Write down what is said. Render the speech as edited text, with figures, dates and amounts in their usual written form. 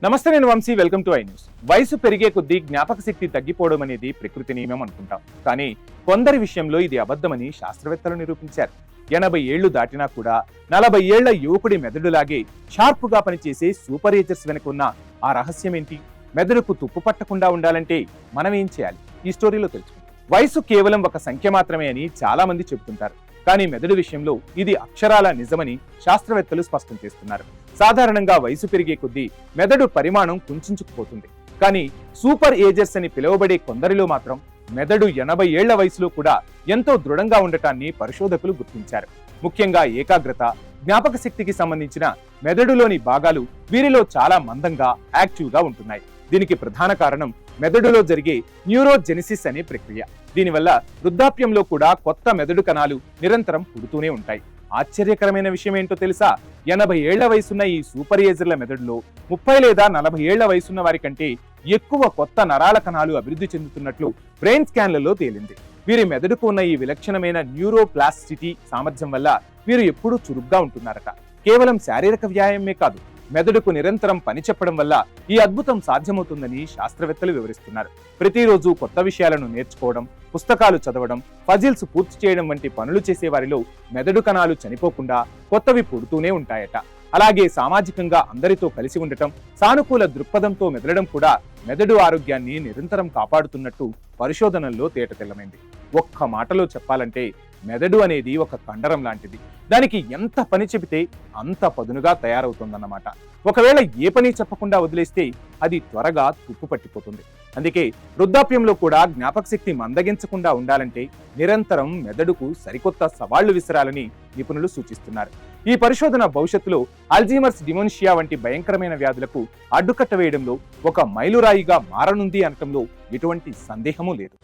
నమస్తే, నేను Vamshi. Welcome to I news. వయసు పెరిగే కొద్దీ జ్ఞాపక శక్తి తగ్గిపోవడం అనేది ప్రకృతి నియమం అనుకుంటాం. కానీ కొందరి విషయంలో ఇది అబద్ధమని శాస్త్రవేత్తలు నిరూపించారు. 80 ఏళ్లు దాటినా కూడా 40 ఏళ్ల యువకుడి మెదడులాగే షార్ప్ గా పనిచేసే సూపర్ ఏజర్స్ వెనుక ఉన్న ఆ రహస్యం ఏంటి? మెదడుకు తుప్పు పట్టకుండా ఉండాలంటే మనం ఏం చేయాలి? ఈ స్టోరీలో తెలుసుకుందాం. వయసు కేవలం ఒక సంఖ్య మాత్రమే అని చాలా మంది చెబుతుంటారు. కానీ మెదడు విషయంలో ఇది అక్షరాల నిజమని శాస్త్రవేత్తలు స్పష్టం చేస్తున్నారు. సాధారణంగా వయసు పెరిగే కొద్దీ మెదడు పరిమాణం కుంచుకుపోతుంది. కానీ సూపర్ ఏజర్స్ అని పిలువబడే కొందరిలో మాత్రం మెదడు 80 ఏళ్ల వయసులో కూడా ఎంతో దృఢంగా ఉండటాన్ని పరిశోధకులు గుర్తించారు. ముఖ్యంగా ఏకాగ్రత, జ్ఞాపక శక్తికి సంబంధించిన మెదడులోని భాగాలు వీరిలో చాలా మందంగా, యాక్టివ్గా ఉంటున్నాయి. దీనికి ప్రధాన కారణం మెదడులో జరిగే న్యూరోజెనిసిస్ అనే ప్రక్రియ. దీనివల్ల వృద్ధాప్యంలో కూడా కొత్త మెదడు కణాలు నిరంతరం పుడుతూనే ఉంటాయి. ఆశ్చర్యకరమైన విషయం ఏంటో తెలుసా? 80 ఏళ్ల వయసున్న ఈ సూపర్ ఏజర్ల మెదడులో 30 లేదా 40 ఏళ్ల వయసున్న వారి కంటే ఎక్కువ కొత్త నరాల కణాలు అభివృద్ధి చెందుతున్నట్లు బ్రెయిన్ స్కాన్లలో తేలింది. వీరి మెదడుకు ఉన్న ఈ విలక్షణమైన న్యూరోప్లాస్టిసిటీ సామర్థ్యం వల్ల వీరు ఎప్పుడూ చురుగ్గా ఉంటున్నారట. కేవలం శారీరక వ్యాయామమే కాదు, మెదడుకు నిరంతరం పని చెప్పడం వల్ల ఈ అద్భుతం సాధ్యమవుతుందని శాస్త్రవేత్తలు వివరిస్తున్నారు. ప్రతిరోజు కొత్త విషయాలను నేర్చుకోవడం, పుస్తకాలు చదవడం, పజిల్స్ పూర్తి చేయడం వంటి పనులు చేసే వారిలో మెదడు కణాలు చనిపోకుండా కొత్తవి పుడుతూనే ఉంటాయట. అలాగే సామాజికంగా అందరితో కలిసి ఉండటం, సానుకూల దృక్పథంతో మెదలడం కూడా మెదడు ఆరోగ్యాన్ని నిరంతరం కాపాడుతున్నట్టు పరిశోధనల్లో తేటతెల్లమైంది. ఒక్క మాటలో చెప్పాలంటే మెదడు అనేది ఒక కండరం లాంటిది. దానికి ఎంత పని చెబితే అంత పదునుగా తయారవుతుందన్నమాట. ఒకవేళ ఏ పని చెప్పకుండా వదిలేస్తే అది త్వరగా తుప్పు పట్టిపోతుంది. అందుకే వృద్ధాప్యంలో కూడా జ్ఞాపక శక్తి మందగించకుండా ఉండాలంటే నిరంతరం మెదడుకు సరికొత్త సవాళ్లు విసరాలని నిపుణులు సూచిస్తున్నారు. ఈ పరిశోధన భవిష్యత్తులో అల్జీమర్స్, డిమెన్షియా వంటి భయంకరమైన వ్యాధులకు అడ్డుకట్ట వేయడంలో ఒక మైలురాయిగా మారనుంది అనటంలో ఎటువంటి సందేహమూ లేదు.